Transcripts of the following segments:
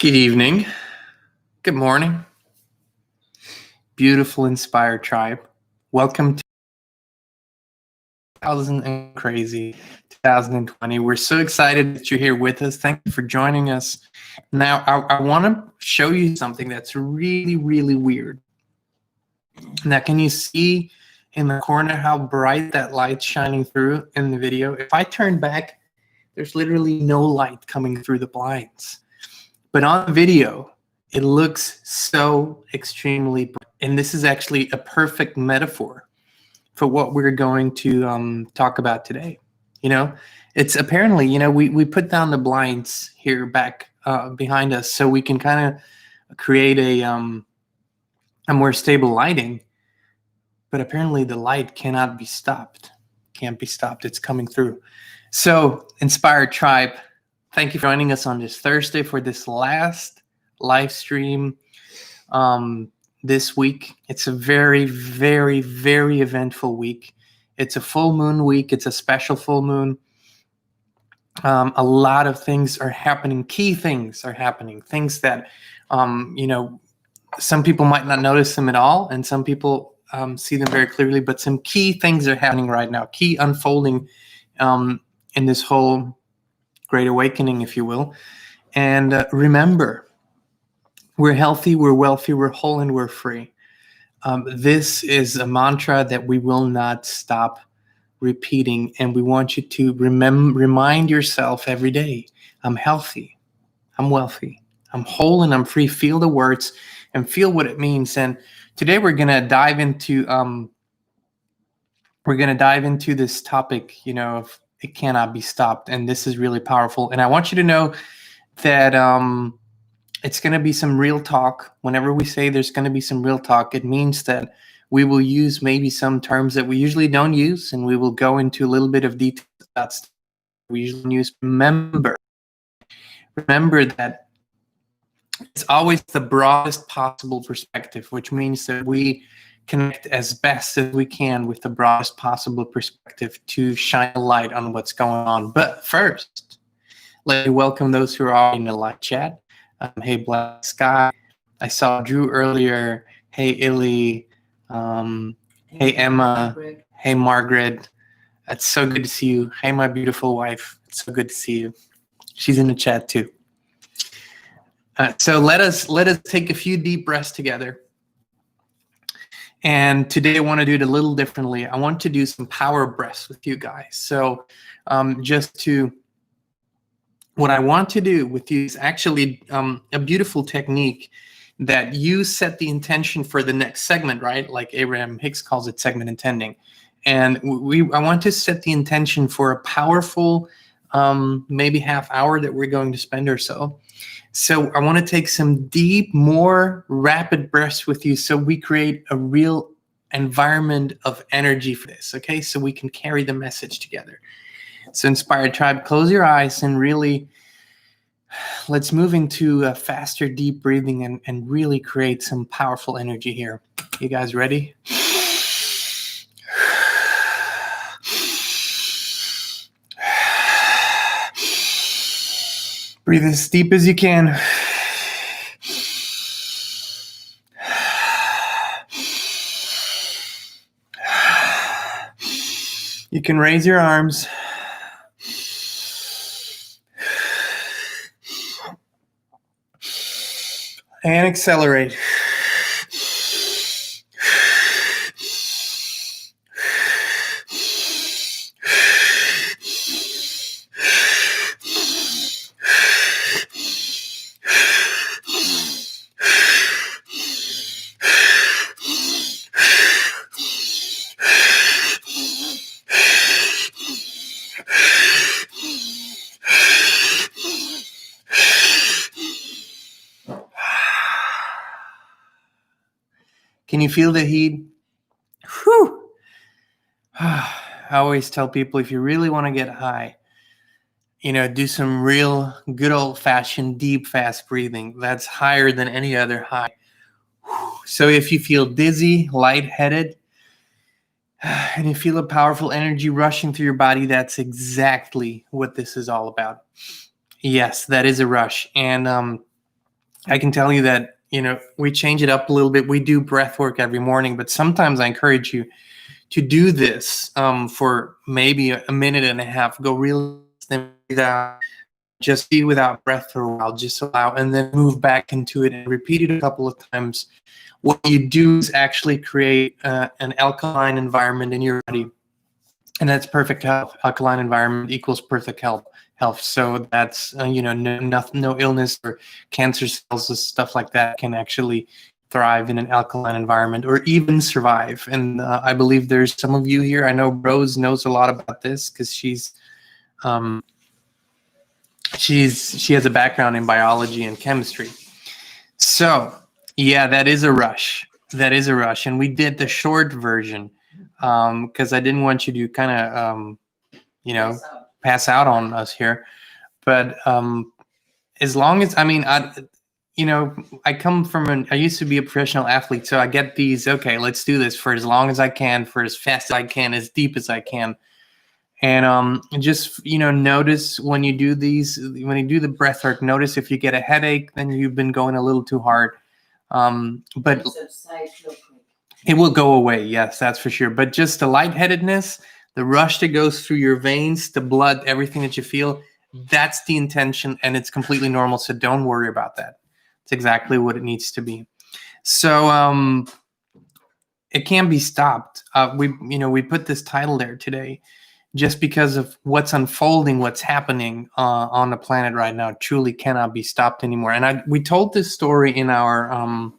Good evening. Good morning. Beautiful Inspired Tribe. Welcome to 2000 and crazy 2020. We're so excited that you're here with us. Thank you for joining us. Now, I want to show you something that's really, really weird. Now, can you see in the corner how bright that light's shining through in the video? If I turn back, there's literally no light coming through the blinds. But on the video, it looks so extremely bright. And this is actually a perfect metaphor for what we're going to talk about today. You know, it's apparently, we put down the blinds here back behind us so we can kind of create a more stable lighting. But apparently the light cannot be stopped. Can't be stopped. It's coming through. So, Inspired Tribe, thank you for joining us on this Thursday for this last live stream this week. It's a very, very, very eventful week. It's a full moon week. It's a special full moon. A lot of things are happening. Key things are happening. Things that, some people might not notice them at all, and some people see them very clearly. But some key things are happening right now. Key unfolding in this whole Great Awakening, if you will. And remember, we're healthy, we're wealthy, we're whole, and we're free. This is a mantra that we will not stop repeating, and we want you to remind yourself every day, I'm healthy, I'm wealthy, I'm whole, and I'm free. Feel the words and feel what it means. And today we're going to dive into this topic, of it cannot be stopped. And this is really powerful. And I want you to know that it's going to be some real talk. Whenever we say there's going to be some real talk, it means that we will use maybe some terms that we usually don't use, and we will go into a little bit of detail about stuff we usually use. Remember that it's always the broadest possible perspective, which means that we connect as best as we can with the broadest possible perspective to shine a light on what's going on. But first, let me welcome those who are in the live chat. Hey, Black Sky. I saw Drew earlier. Hey, Illy. Hey, Emma. Hey, Margaret. It's so good to see you. Hey, my beautiful wife. It's so good to see you. She's in the chat too. So let us take a few deep breaths together. And today I want to do it a little differently. I want to do some power breaths with you guys. So what I want to do with you is actually a beautiful technique that you set the intention for the next segment, right? Like Abraham Hicks calls it segment intending. And I want to set the intention for a powerful, maybe half hour that we're going to spend or so. So I want to take some deep, more rapid breaths with you so we create a real environment of energy for this, okay? So we can carry the message together. So Inspired Tribe, close your eyes and really let's move into a faster, deep breathing and really create some powerful energy here. You guys ready? Breathe as deep as you can. You can raise your arms. And accelerate. Can you feel the heat? Whew. I always tell people if you really want to get high, do some real good old-fashioned deep, fast breathing. That's higher than any other high. So if you feel dizzy, lightheaded, and you feel a powerful energy rushing through your body, that's exactly what this is all about. Yes, that is a rush. And I can tell you that, we change it up a little bit. We do breath work every morning, but sometimes I encourage you to do this for maybe a minute and a half. Go really without, just be without breath for a while, just allow, and then move back into it and repeat it a couple of times. What you do is actually create an alkaline environment in your body, and that's perfect health. Alkaline environment equals perfect health. So that's no illness or cancer cells, stuff like that can actually thrive in an alkaline environment or even survive. And I believe there's some of you here. I know Rose knows a lot about this because she has a background in biology and chemistry. So yeah, that is a rush. And we did the short version because I didn't want you to kind of pass out on us here. But as long as, I come from I used to be a professional athlete, so I get these, okay, let's do this for as long as I can, for as fast as I can, as deep as I can. And just, notice when you do the breath work, notice if you get a headache, then you've been going a little too hard. But it will go away. Yes, that's for sure. But just the lightheadedness, the rush that goes through your veins, the blood, everything that you feel, that's the intention, and it's completely normal. So don't worry about that. It's exactly what it needs to be. So it can be stopped. We put this title there today just because of what's unfolding, what's happening on the planet right now. It truly cannot be stopped anymore. And we told this story in our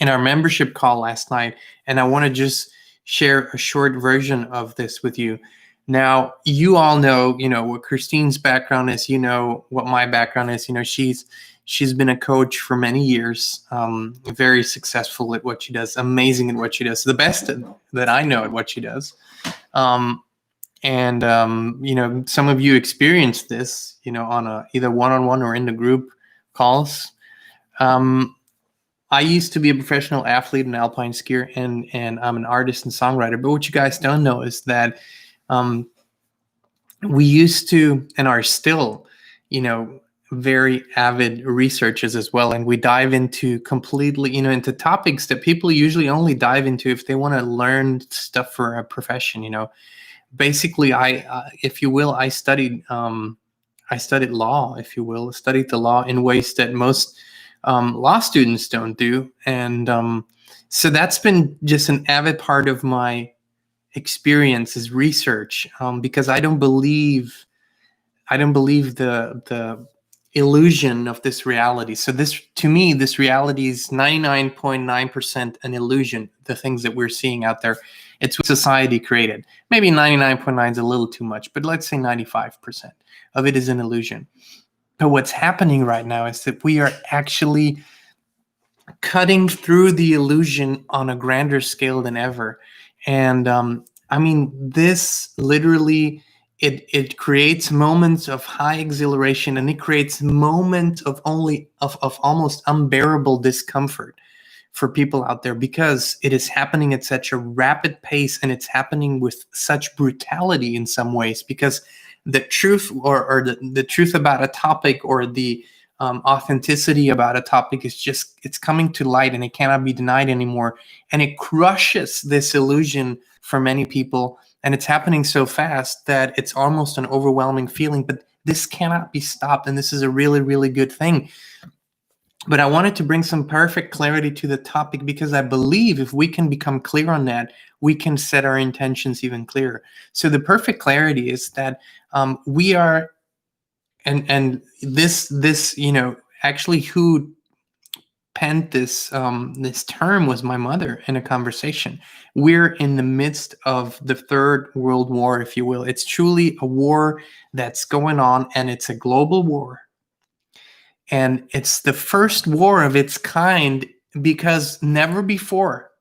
membership call last night, and I want to just share a short version of this with you. Now, you all know, what Kristine's background is, what my background is. She's been a coach for many years, very successful at what she does, amazing at what she does, the best that I know at what she does. And some of you experienced this, on either one-on-one or in the group calls. I used to be a professional athlete and alpine skier, and I'm an artist and songwriter. But what you guys don't know is that we used to, and are still, very avid researchers as well. And we dive into completely, into topics that people usually only dive into if they want to learn stuff for a profession. Basically, if you will, I studied law, if you will, studied the law in ways that most law students don't do. And so that's been just an avid part of my experience is research, because I don't believe the illusion of this reality. So to me, this reality is 99.9% an illusion. The things that we're seeing out there, it's what society created. Maybe 99.9 is a little too much, but let's say 95% of it is an illusion. But what's happening right now is that we are actually cutting through the illusion on a grander scale than ever. And this literally, it creates moments of high exhilaration, and it creates moments of almost unbearable discomfort for people out there, because it is happening at such a rapid pace, and it's happening with such brutality in some ways, because the truth or the truth about a topic, or the authenticity about a topic, it's coming to light, and it cannot be denied anymore. And it crushes this illusion for many people. And it's happening so fast that it's almost an overwhelming feeling, but this cannot be stopped. And this is a really, really good thing. But I wanted to bring some perfect clarity to the topic, because I believe if we can become clear on that, we can set our intentions even clearer. So the perfect clarity is that we are, and this, actually who penned this term was my mother in a conversation. We're in the midst of the Third World War, if you will. It's truly a war that's going on, and it's a global war. And it's the first war of its kind, because never before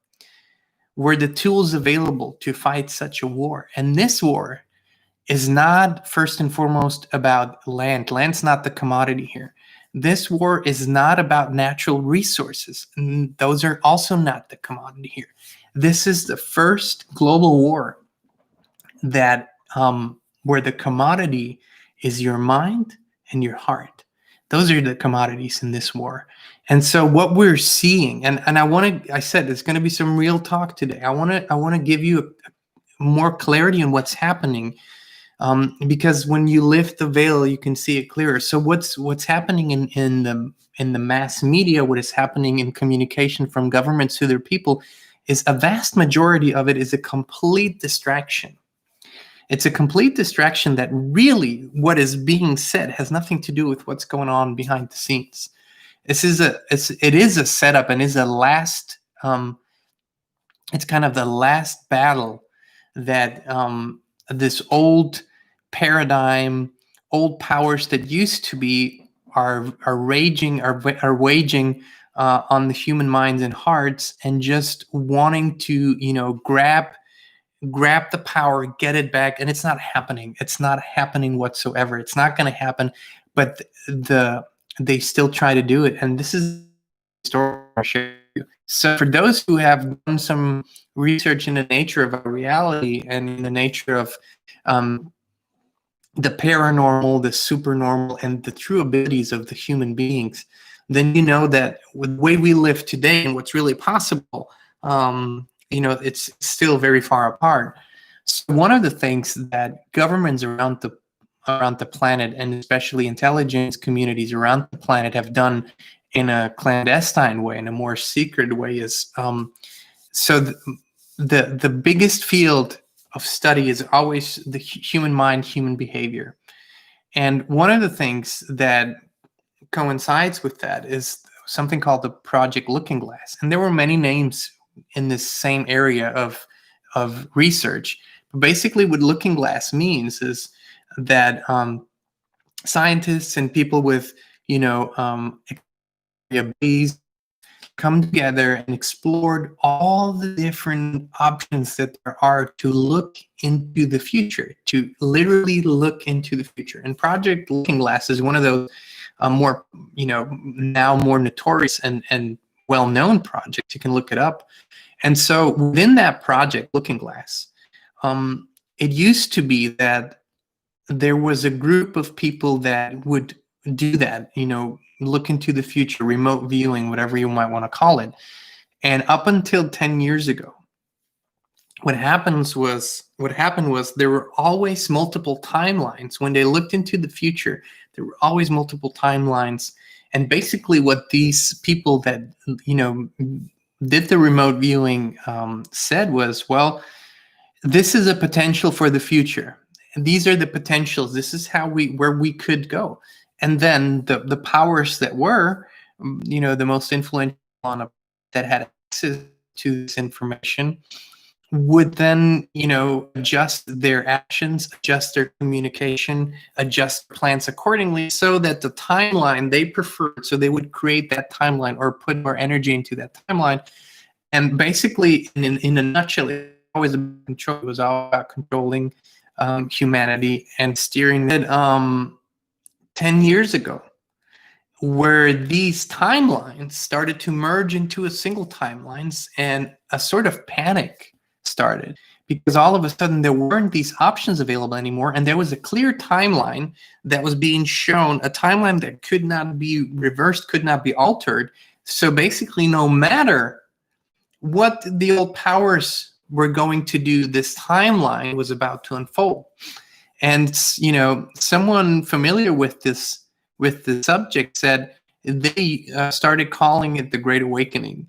were the tools available to fight such a war. And this war is not first and foremost about land. Land's not the commodity here. This war is not about natural resources. And those are also not the commodity here. This is the first global war that where the commodity is your mind and your heart. Those are the commodities in this war. And so what we're seeing, and I said there's going to be some real talk today. I want to give you more clarity on what's happening, because when you lift the veil, you can see it clearer. So what's happening in the mass media, what is happening in communication from governments to their people, is a vast majority of it is a complete distraction. It's a complete distraction that really what is being said has nothing to do with what's going on behind the scenes. It is a setup, and is a last. It's kind of the last battle that this old paradigm, old powers that used to be are waging on the human minds and hearts, and just wanting to grab the power, get it back, and it's not happening. It's not happening whatsoever. It's not going to happen, but they still try to do it, and this is the story I'll share you. So for those who have done some research in the nature of our reality and in the nature of the paranormal, the supernormal, and the true abilities of the human beings, then you know that with the way we live today and what's really possible, it's still very far apart. So one of the things that governments around the planet, and especially intelligence communities around the planet, have done in a clandestine way, in a more secret way, is the biggest field of study is always the human mind, human behavior. And one of the things that coincides with that is something called the Project Looking Glass. And there were many names in this same area of research. But basically what Looking Glass means is that scientists and people with abilities come together and explored all the different options that there are to look into the future, to literally look into the future. And Project Looking Glass is one of those more, now more notorious and well-known projects. You can look it up. And so within that project, Looking Glass, it used to be that there was a group of people that would do that, look into the future, remote viewing, whatever you might want to call it. And up until 10 years ago, what happened was there were always multiple timelines. When they looked into the future, there were always multiple timelines. And basically what these people that, did the remote viewing said was, well, this is a potential for the future. And these are the potentials. This is where we could go. And then the powers that were, the most influential that had access to this information would then, adjust their actions, adjust their communication, adjust plans accordingly, so that the timeline they preferred, so they would create that timeline or put more energy into that timeline. And basically, in a nutshell, it was about control. It was all about controlling humanity and steering it. 10 years ago, where these timelines started to merge into a single timelines, and a sort of panic started, because all of a sudden there weren't these options available anymore, and there was a clear timeline that was being shown, a timeline that could not be reversed, could not be altered. So basically, no matter what the old powers were going to do, this timeline was about to unfold. And someone familiar with the subject said they started calling it the Great Awakening.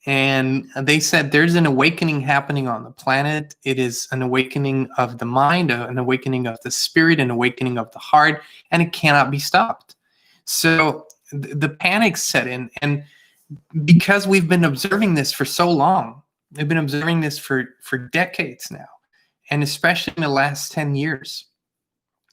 And they said there's an awakening happening on the planet. It is an awakening of the mind, an awakening of the spirit, an awakening of the heart, and it cannot be stopped. So the panic set in. And because we've been observing this for so long, we've been observing this for decades now, and especially in the last 10 years.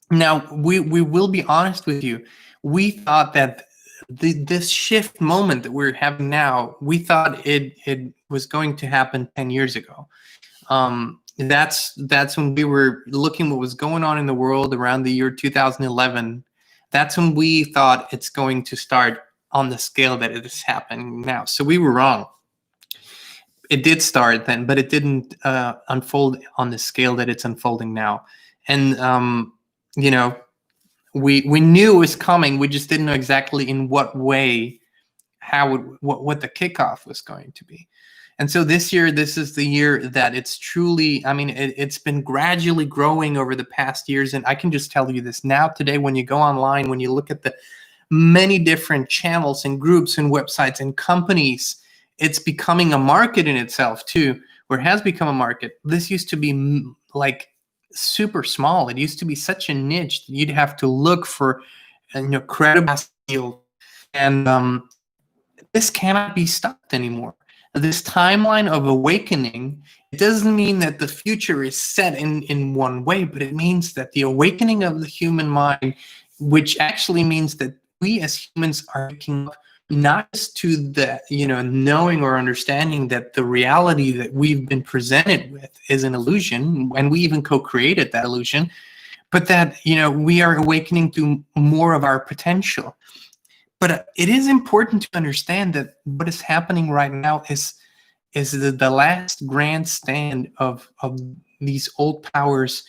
Now, we will be honest with you. We thought that this shift moment that we're having now, we thought it was going to happen 10 years ago. That's when we were looking what was going on in the world around the year 2011. That's when we thought it's going to start on the scale that it is happening now. So we were wrong. It did start then, but it didn't unfold on the scale that it's unfolding now. And we knew it was coming. We just didn't know exactly in what way, what the kickoff was going to be. And so this year, this is the year that it's truly, I mean, it's been gradually growing over the past years. And I can just tell you this now today, when you go online, when you look at the many different channels and groups and websites and companies, it's becoming a market in itself too, or has become a market. This used to be like super small. It used to be such a niche that you'd have to look for, credible deals. And this cannot be stopped anymore. This timeline of awakening, it doesn't mean that the future is set in one way, but it means that the awakening of the human mind, which actually means that we as humans are waking up not just to the, knowing or understanding that the reality that we've been presented with is an illusion, and we even co-created that illusion, but that, we are awakening to more of our potential. But it is important to understand that what is happening right now is the last grandstand of these old powers,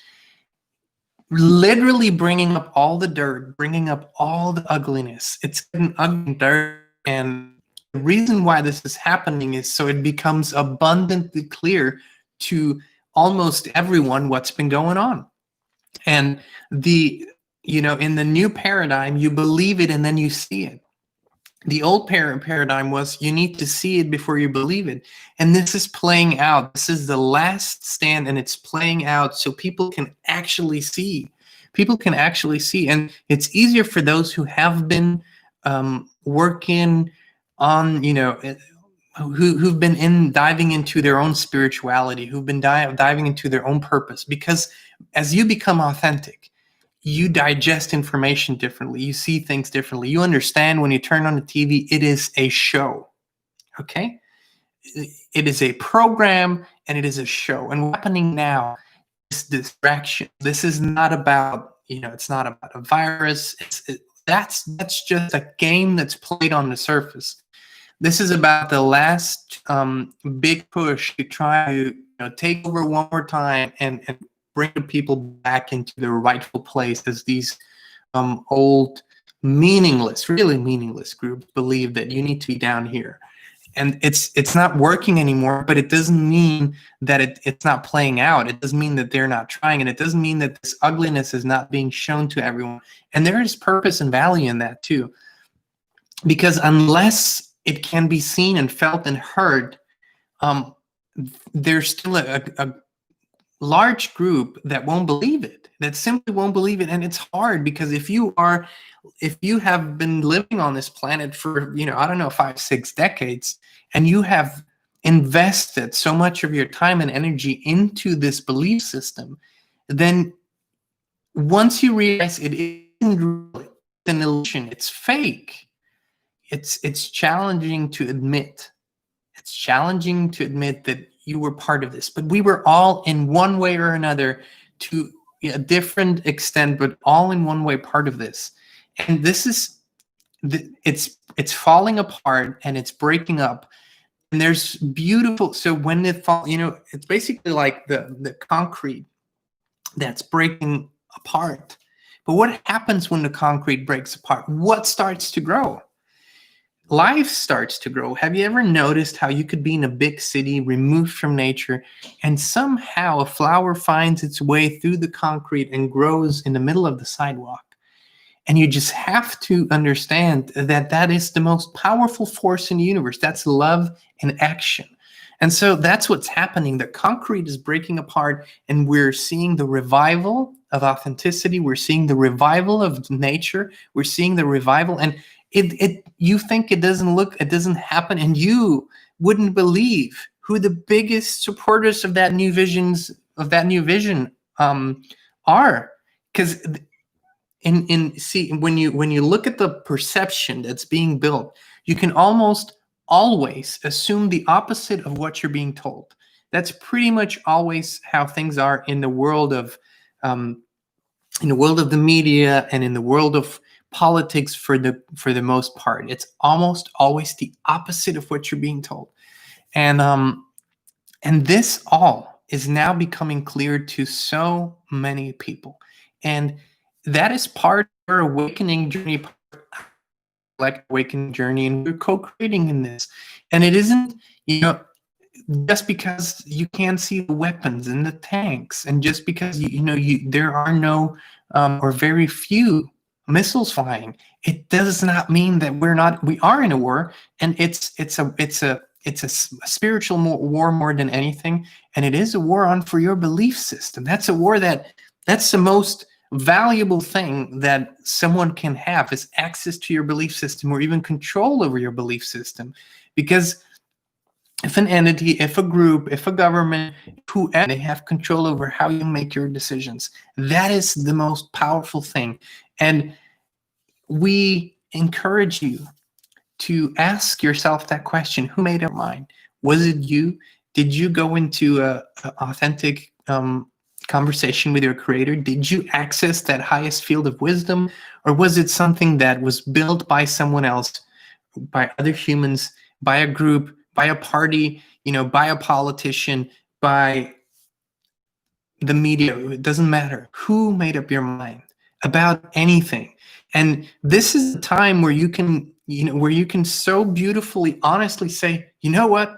literally bringing up all the dirt, bringing up all the ugliness. It's getting ugly dirt, and the reason why this is happening is so it becomes abundantly clear to almost everyone what's been going on. And in the new paradigm, you believe it and then you see it. The old paradigm was you need to see it before you believe it. And this is playing out. This is the last stand, and it's playing out so people can actually see. People can actually see. And it's easier for those who have been working on, who've been diving into their own spirituality, who've been diving into their own purpose. Because as you become authentic, you digest information differently. You see things differently. You understand when you turn on the TV, it is a show. Okay? It is a program and it is a show. And what's happening now is distraction. This is not about, it's not about a virus. That's just a game that's played on the surface. This is about the last big push to try to take over one more time and bring the people back into their rightful place, as these old, really meaningless groups believe that you need to be down here. And it's not working anymore, but it doesn't mean that it's not playing out. It doesn't mean that they're not trying, and it doesn't mean that this ugliness is not being shown to everyone. And there is purpose and value in that too. Because unless it can be seen and felt and heard, there's still a large group that won't believe it, that simply won't believe it. And it's hard, because if you have been living on this planet for, 5-6 decades, and you have invested so much of your time and energy into this belief system, then once you realize it isn't really an illusion, it's fake, it's challenging to admit. It's challenging to admit that you were part of this, but we were all in one way or another, to a different extent, but all in one way part of this. And this is, it's falling apart and it's breaking up. And there's beautiful, so when it fall, it's basically like the concrete that's breaking apart. But what happens when the concrete breaks apart? What starts to grow? Life starts to grow. Have you ever noticed how you could be in a big city, removed from nature, and somehow a flower finds its way through the concrete and grows in the middle of the sidewalk? And you just have to understand that that is the most powerful force in the universe. That's love and action. And so that's what's happening. The concrete is breaking apart, and we're seeing the revival of authenticity. We're seeing the revival of nature. We're seeing the revival. And you think it doesn't happen, and you wouldn't believe who the biggest supporters of that new vision are. Because when you look at the perception that's being built, you can almost always assume the opposite of what you're being told. That's pretty much always how things are in the world of the media and in the world of politics. For the most part, it's almost always the opposite of what you're being told. And this all is now becoming clear to so many people. And that is part your awakening journey, like awakening journey, and we're co-creating in this. And it isn't, you know, just because you can't see the weapons and the tanks, and just because there are no or very few missiles flying, it does not mean that we are in a war. And it's a spiritual war more than anything, and it is a war on for your belief system. That's a war that's the most valuable thing that someone can have, is access to your belief system, or even control over your belief system. Because if an entity, if a group, if a government, whoever, they have control over how you make your decisions. That is the most powerful thing. And we encourage you to ask yourself that question: who made up mind? Was it you? Did you go into a authentic conversation with your creator? Did you access that highest field of wisdom? Or was it something that was built by someone else, by other humans, by a group, by a party, by a politician, by the media? It doesn't matter. Who made up your mind about anything? And this is a time where you can, where you can so beautifully, honestly say, you know what?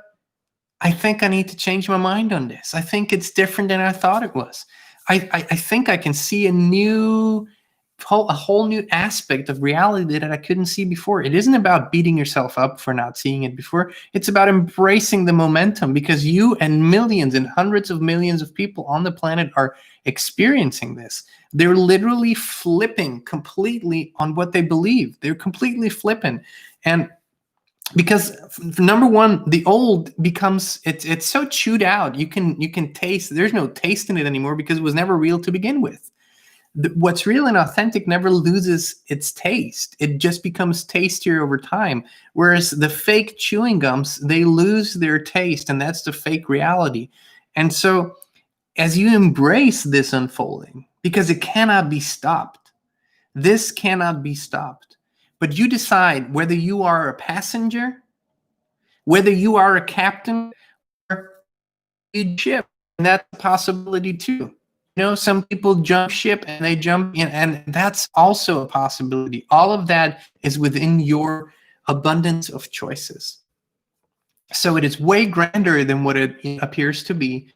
I think I need to change my mind on this. I think it's different than I thought it was. I think I can see a whole new aspect of reality that I couldn't see before. It isn't about beating yourself up for not seeing it before. It's about embracing the momentum, because you and millions and hundreds of millions of people on the planet are experiencing this. They're literally flipping completely on what they believe. They're completely flipping. And because number one, the old becomes, it's so chewed out. You can taste, there's no taste in it anymore, because it was never real to begin with. What's real and authentic never loses its taste. It just becomes tastier over time. Whereas the fake chewing gums, they lose their taste, and that's the fake reality. And so as you embrace this unfolding, because it cannot be stopped, this cannot be stopped, but you decide whether you are a passenger, whether you are a captain, or a ship. And that's a possibility too. Some people jump ship and they jump in, and that's also a possibility. All of that is within your abundance of choices. So it is way grander than what it appears to be.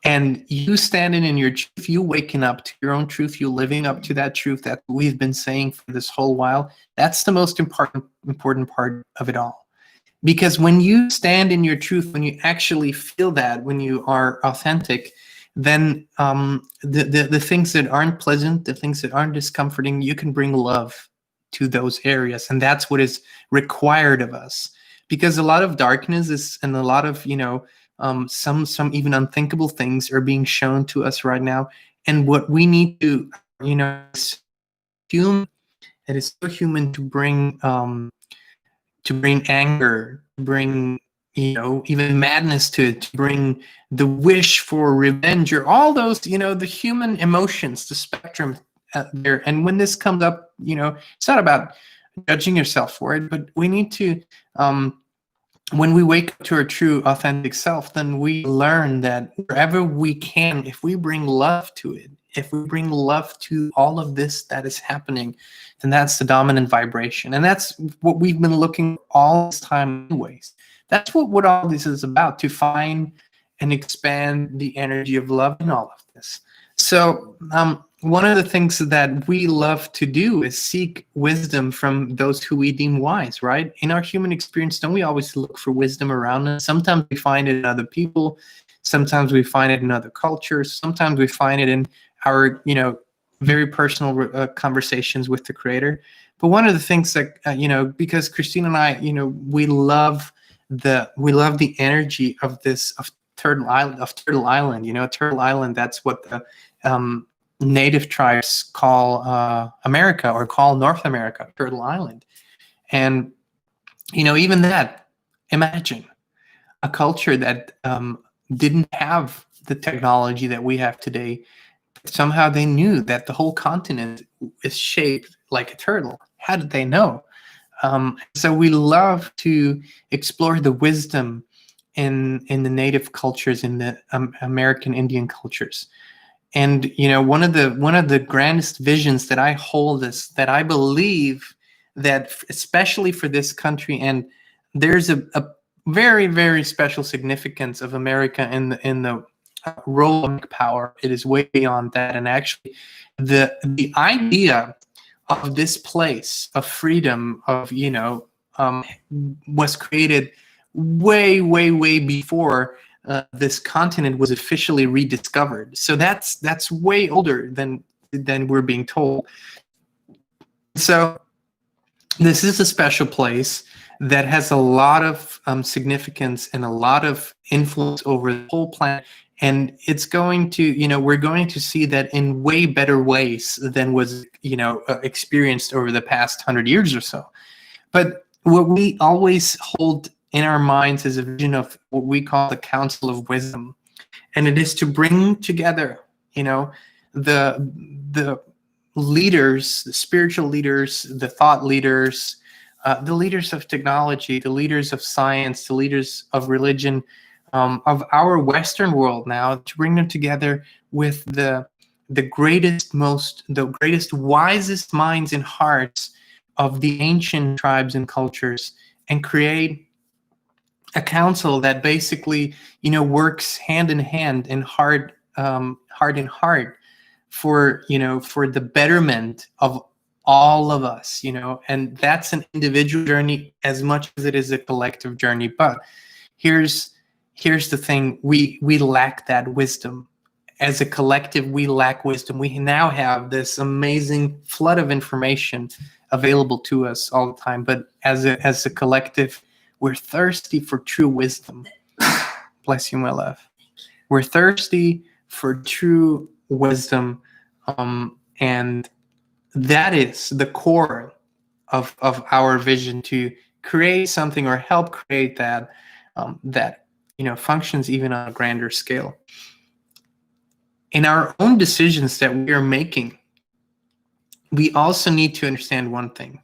And you standing in your truth, you waking up to your own truth, you living up to that truth that we've been saying for this whole while. That's the most important part of it all. Because when you stand in your truth, when you actually feel that, when you are authentic, then the things that aren't pleasant, the things that aren't discomforting, you can bring love to those areas. And that's what is required of us. Because a lot of darkness is, and a lot of, some even unthinkable things are being shown to us right now. And what we need to, is human. It is so human to bring anger, bring, even madness to it, to bring the wish for revenge, or all those, the human emotions, the spectrum there. And when this comes up, it's not about judging yourself for it, but we need to, when we wake up to our true authentic self, then we learn that wherever we can, if we bring love to it, if we bring love to all of this that is happening, then that's the dominant vibration. And that's what we've been looking all this time anyways. That's what all this is about, to find and expand the energy of love in all of this. So one of the things that we love to do is seek wisdom from those who we deem wise, right? In our human experience, don't we always look for wisdom around us? Sometimes we find it in other people. Sometimes we find it in other cultures. Sometimes we find it in our, very personal conversations with the creator. But one of the things that, because Kristin and I, we love the energy of Turtle Island, Turtle Island. That's what the native tribes call America, or call North America, Turtle Island. And, even that, imagine a culture that didn't have the technology that we have today. Somehow they knew that the whole continent is shaped like a turtle. How did they know? So we love to explore the wisdom in the native cultures, in the American Indian cultures. And one of the grandest visions that I hold is that I believe that especially for this country, and there's a very, very special significance of America in the role of power. It is way beyond that. And actually the idea of this place of freedom, of was created way, way, way before this continent was officially rediscovered. So that's way older than we're being told. So this is a special place that has a lot of significance and a lot of influence over the whole planet. And it's going to, we're going to see that in way better ways than was, experienced over the past 100 years or so. But what we always hold in our minds is a vision of what we call the Council of Wisdom. And it is to bring together, the leaders, the spiritual leaders, the thought leaders, the leaders of technology, the leaders of science, the leaders of religion, of our Western world now, to bring them together with the greatest, wisest minds and hearts of the ancient tribes and cultures, and create a council that basically, works hand in hand and heart in heart for the betterment of all of us, and that's an individual journey as much as it is a collective journey. But here's the thing: we lack that wisdom. As a collective, we lack wisdom. We now have this amazing flood of information available to us all the time, but as a collective, we're thirsty for true wisdom. Bless you, my love. We're thirsty for true wisdom, and that is the core of our vision, to create something or help create that that functions even on a grander scale. In our own decisions that we are making, we also need to understand one thing: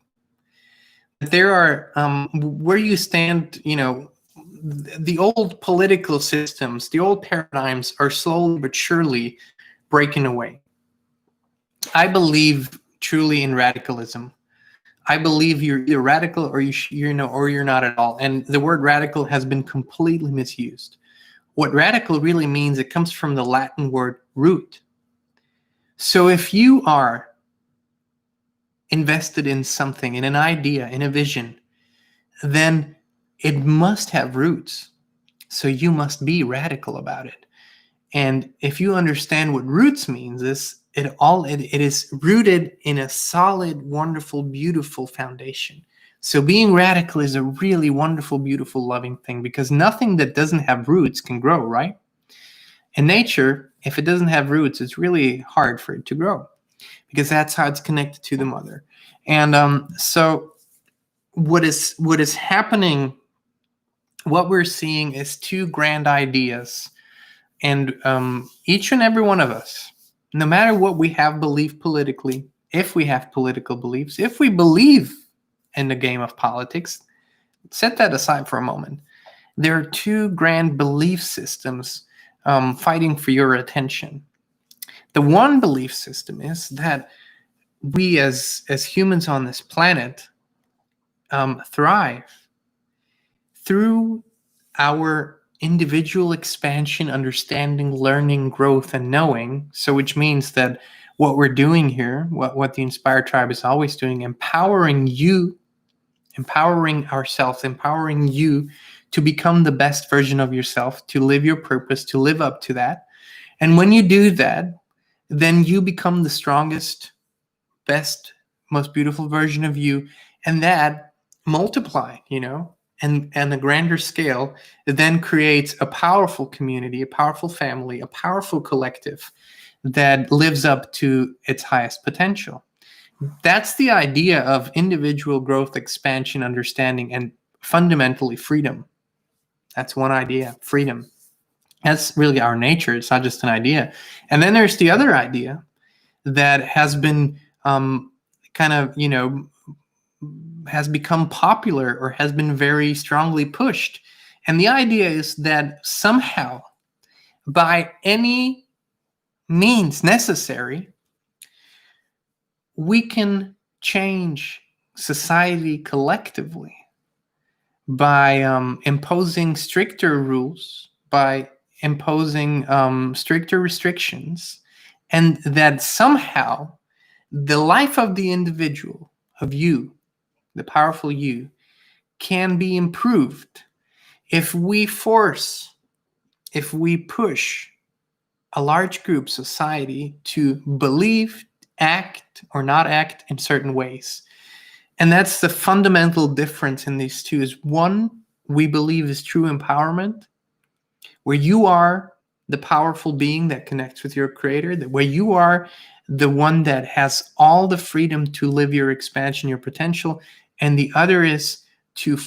there are where you stand, the old political systems, the old paradigms are slowly but surely breaking away. I believe truly in radicalism. I believe you're either radical or or you're not at all. And the word radical has been completely misused. What radical really means, it comes from the Latin word root. So if you are invested in something, in an idea, in a vision, then it must have roots. So you must be radical about it. And if you understand what roots means, it is rooted in a solid, wonderful, beautiful foundation. So being radical is a really wonderful, beautiful, loving thing, because nothing that doesn't have roots can grow, right? In nature, if it doesn't have roots, it's really hard for it to grow, because that's how it's connected to the mother. And so what is happening, what we're seeing is two grand ideas. And each and every one of us, no matter what we have believed politically, if we have political beliefs, if we believe in the game of politics, set that aside for a moment. There are two grand belief systems fighting for your attention. The one belief system is that we as humans on this planet thrive through our individual expansion, understanding, learning, growth, and knowing. So which means that what we're doing here, what the Inspired Tribe is always doing, empowering you, empowering ourselves, empowering you to become the best version of yourself, to live your purpose, to live up to that. And when you do that, then you become the strongest, best, most beautiful version of you. And that multiplied, and the grander scale, it then creates a powerful community, a powerful family, a powerful collective that lives up to its highest potential. That's the idea of individual growth, expansion, understanding, and fundamentally freedom. That's one idea, freedom. That's really our nature. It's not just an idea. And then there's the other idea that has been has become popular, or has been very strongly pushed. And the idea is that somehow, by any means necessary, we can change society collectively by imposing stricter rules, by imposing stricter restrictions, and that somehow the life of the individual, of you, the powerful you, can be improved if we force, if we push a large group, society, to believe, act, or not act in certain ways. And that's the fundamental difference in these two. Is one, we believe is true empowerment, where you are the powerful being that connects with your creator, that where you are the one that has all the freedom to live your expansion, your potential. And the other is to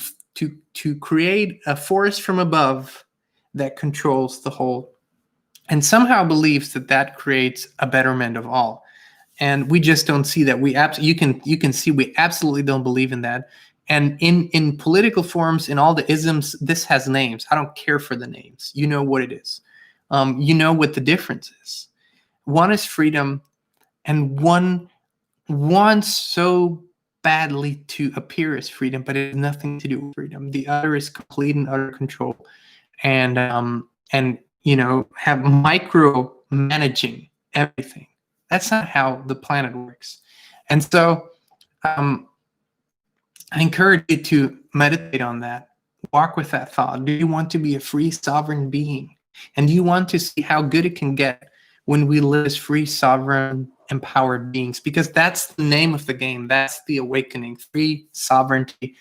create a force from above that controls the whole, and somehow believes that that creates a betterment of all. And we just don't see that. You can see we absolutely don't believe in that. And in political forms, in all the isms, this has names. I don't care for the names. You know what it is. You know what the difference is. One is freedom, and one wants so badly to appear as freedom, but it has nothing to do with freedom. The other is complete and utter control, and have micro managing everything. That's not how the planet works. And so I encourage you to meditate on that. Walk with that thought. Do you want to be a free, sovereign being? And do you want to see how good it can get when we live as free, sovereign, empowered beings? Because that's the name of the game. That's the awakening. Free sovereignty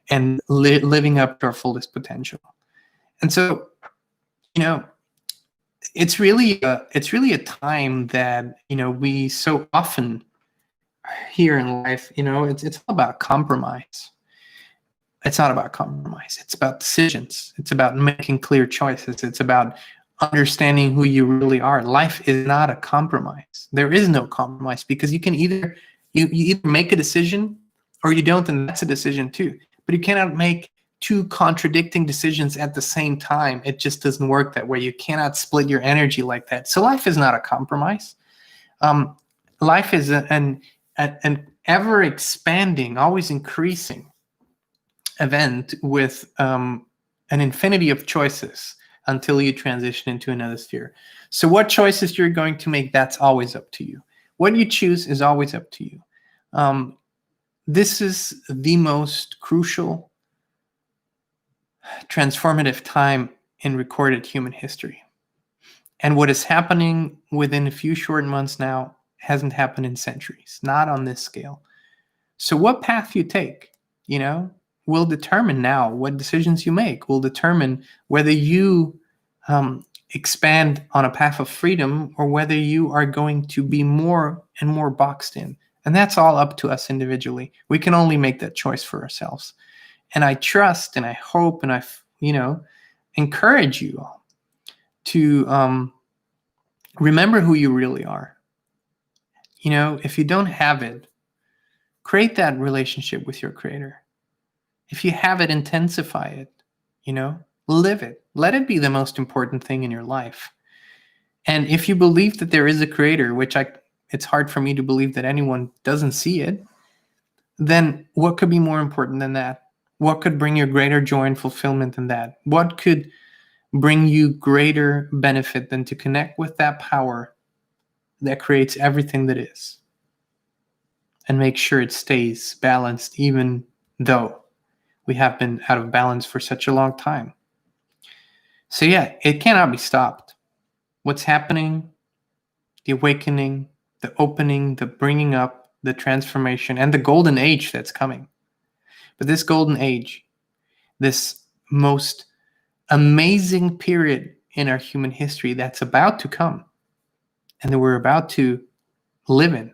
and living up to our fullest potential. And so, it's really a time that we so often hear in life. It's all about compromise. It's not about compromise. It's about decisions. It's about making clear choices. It's about understanding who you really are. Life is not a compromise. There is no compromise, because you can either you either make a decision or you don't, and that's a decision too. But you cannot make two contradicting decisions at the same time. It just doesn't work that way. You cannot split your energy like that. So life is not a compromise. Life is an ever expanding, always increasing event with an infinity of choices until you transition into another sphere. So what choices you're going to make, that's always up to you. What you choose is always up to you. This is the most crucial, transformative time in recorded human history. And what is happening within a few short months now hasn't happened in centuries, not on this scale. So what path you take, will determine now. What decisions you make will determine whether you expand on a path of freedom or whether you are going to be more and more boxed in. And that's all up to us individually. We can only make that choice for ourselves. And I trust and I hope and I, encourage you all to remember who you really are. If you don't have it, create that relationship with your creator. If you have it, intensify it, live it. Let it be the most important thing in your life. And if you believe that there is a creator, which it's hard for me to believe that anyone doesn't see it, then what could be more important than that? What could bring you greater joy and fulfillment than that? What could bring you greater benefit than to connect with that power that creates everything that is and make sure it stays balanced, even though we have been out of balance for such a long time? So yeah, it cannot be stopped. What's happening, the awakening, the opening, the bringing up, the transformation, and the golden age that's coming. But this golden age, this most amazing period in our human history that's about to come and that we're about to live in,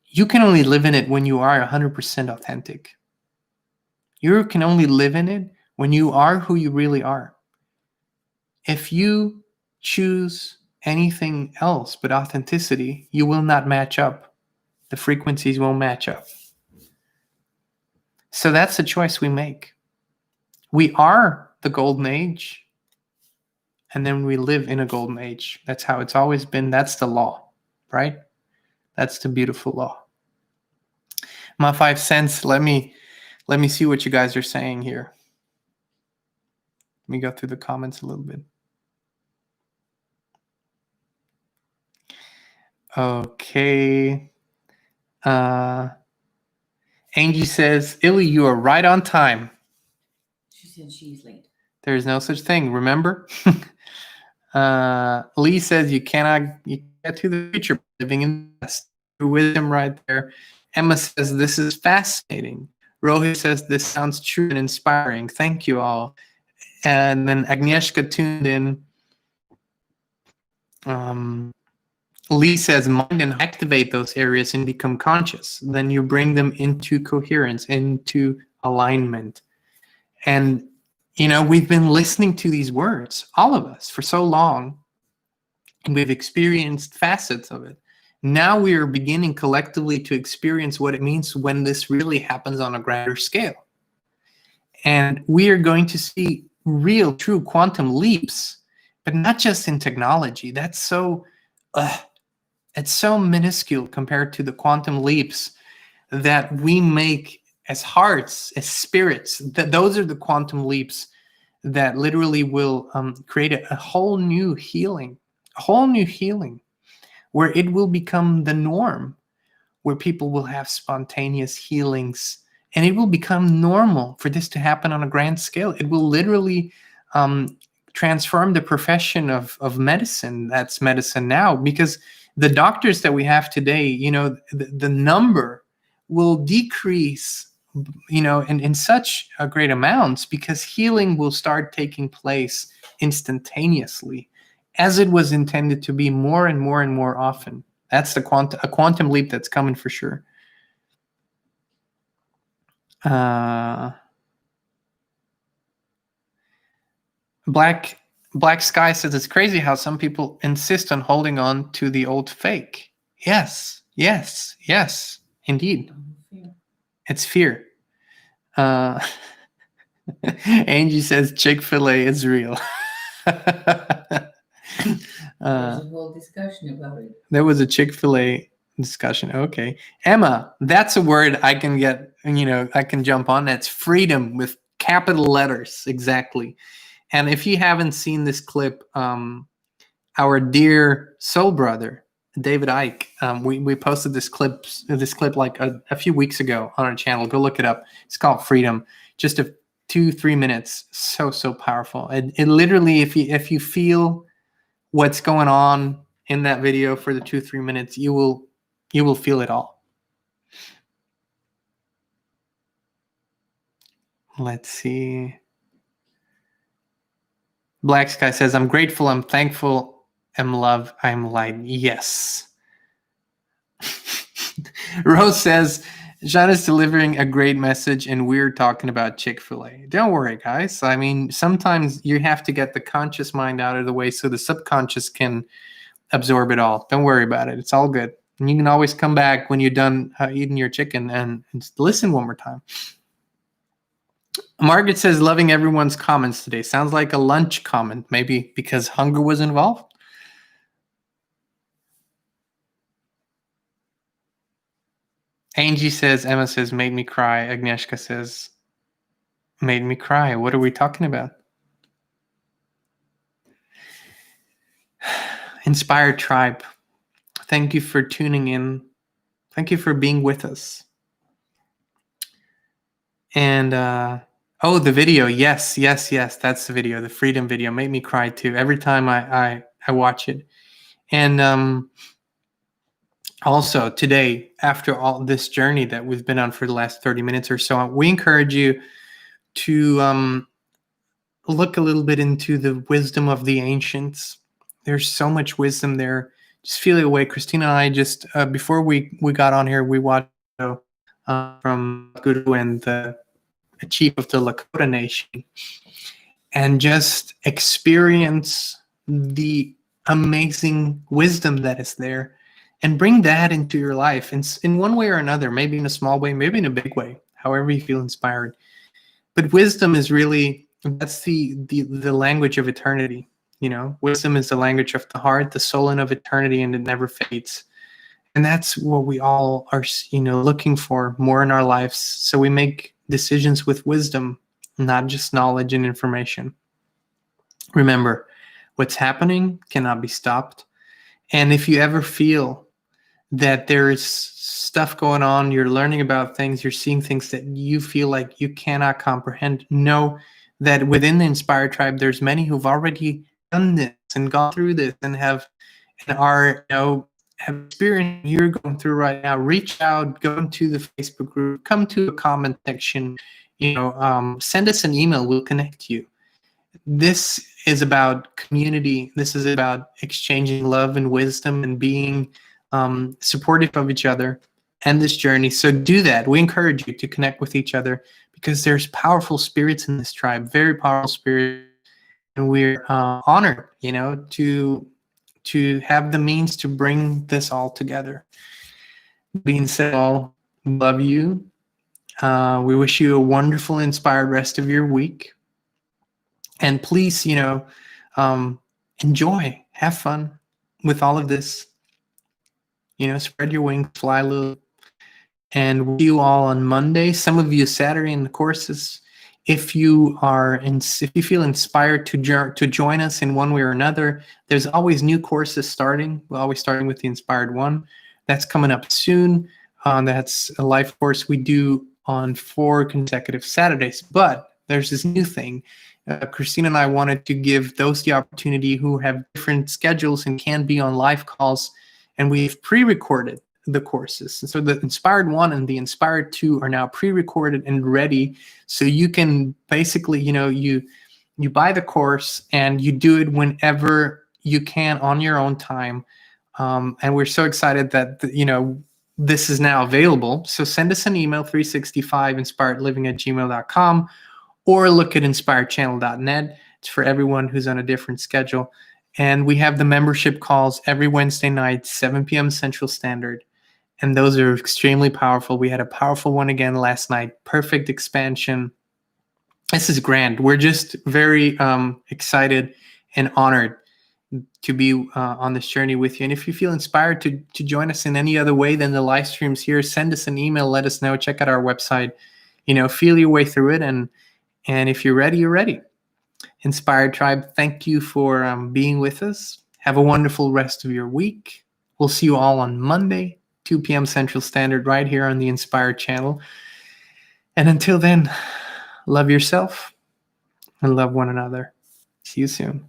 you can only live in it when you are 100% authentic. You can only live in it when you are who you really are. If you choose anything else but authenticity, you will not match up. The frequencies won't match up. So that's the choice we make. We are the golden age. And then we live in a golden age. That's how it's always been. That's the law, right? That's the beautiful law. My 5 cents. Let me see what you guys are saying here. Let me go through the comments a little bit. Okay. Angie says, Illy, you are right on time. She said she's late. There is no such thing, remember? Lee says you cannot get to the future living in the past. Wisdom right there. Emma says this is fascinating. Rohit says this sounds true and inspiring. Thank you all. And then Agnieszka tuned in. Lee says mind and activate those areas and become conscious. Then you bring them into coherence, into alignment. And, you know, we've been listening to these words, all of us, for so long. And we've experienced facets of it. Now we are beginning collectively to experience what it means when this really happens on a grander scale. And we are going to see real, true quantum leaps, but not just in technology. That's so, it's so minuscule compared to the quantum leaps that we make as hearts, as spirits. Those are the quantum leaps that literally will create a whole new healing, where it will become the norm, where people will have spontaneous healings, and it will become normal for this to happen on a grand scale. It will literally transform the profession of medicine. That's medicine now, because the doctors that we have today, you know, the number will decrease, you know, in such a great amounts, because healing will start taking place instantaneously, as it was intended to be, more and more and more often. That's a quantum leap that's coming for sure. Black Sky says it's crazy how some people insist on holding on to the old fake. Yes, indeed. Fear. It's fear. Angie says Chick-fil-A is real. There's a whole discussion about it. There was a Chick-fil-A discussion. Okay. Emma, that's a word I can get, you know, I can jump on. That's freedom with capital letters. Exactly. And if you haven't seen this clip, our dear soul brother, David Icke, we posted this clip like a few weeks ago on our channel. Go look it up. It's called Freedom. Just 2-3 minutes. So powerful. It literally, if you feel what's going on in that video for the 2-3 minutes, you will feel it all. Let's see. Black Sky says, I'm grateful, I'm thankful, I'm love, I'm light. Yes. Rose says, Jean is delivering a great message and we're talking about Chick-fil-A. Don't worry, guys. I mean, sometimes you have to get the conscious mind out of the way so the subconscious can absorb it all. Don't worry about it. It's all good. And you can always come back when you're done eating your chicken and listen one more time. Margaret says, loving everyone's comments today. Sounds like a lunch comment, maybe because hunger was involved. Angie says, Emma says, made me cry. Agnieszka says, made me cry. What are we talking about? Inspired Tribe. Thank you for tuning in. Thank you for being with us. And, oh, the video. Yes. That's the video. The freedom video made me cry too. Every time I watch it. And also today, after all this journey that we've been on for the last 30 minutes or so, we encourage you to look a little bit into the wisdom of the ancients. There's so much wisdom there. Just feel it away. Christina and I just, before we got on here, we watched from Guru and the chief of the Lakota Nation, and just experience the amazing wisdom that is there, and bring that into your life in one way or another, maybe in a small way, maybe in a big way, however you feel inspired. But wisdom is really, that's the language of eternity. You know, wisdom is the language of the heart, the soul, and of eternity, and it never fades. And that's what we all are, you know, looking for more in our lives. So we make decisions with wisdom, not just knowledge and information. Remember, what's happening cannot be stopped. And if you ever feel that there's stuff going on, you're learning about things, you're seeing things that you feel like you cannot comprehend, know that within the Inspired Tribe, there's many who've already done this and gone through this and are, you know, have experienced what you're going through right now. Reach out, go into the Facebook group, come to a comment section, you know, send us an email, we'll connect you. This is about community. This is about exchanging love and wisdom and being supportive of each other and this journey. So do that. We encourage you to connect with each other because there's powerful spirits in this tribe, very powerful spirits, and we're honored, you know, to have the means to bring this all together. Being said, all love you. We wish you a wonderful, inspired rest of your week. And please, you know, enjoy, have fun with all of this. You know, spread your wings, fly a little. And we'll see you all on Monday. Some of you Saturday in the courses. If you feel inspired to join us in one way or another, there's always new courses starting. We're always starting with the Inspired One. That's coming up soon. That's a live course we do on 4 consecutive Saturdays. But there's this new thing. Kristin and I wanted to give those the opportunity who have different schedules and can be on live calls, and we've pre-recorded the courses. And so the Inspired 1 and the Inspired 2 are now pre-recorded and ready. So you can basically, you know, you buy the course and you do it whenever you can on your own time. And we're so excited that, you know, this is now available. So send us an email, 365inspiredliving@gmail.com, or look at inspiredchannel.net. It's for everyone who's on a different schedule. And we have the membership calls every Wednesday night, 7 p.m. Central Standard. And those are extremely powerful. We had a powerful one again last night. Perfect expansion. This is grand. We're just very excited and honored to be on this journey with you. And if you feel inspired to join us in any other way than the live streams here, send us an email, let us know, check out our website, you know, feel your way through it. And if you're ready, you're ready. Inspired Tribe, thank you for being with us. Have a wonderful rest of your week. We'll see you all on Monday, 2 p.m. Central Standard, right here on the Inspired channel. And until then, love yourself and love one another. See you soon.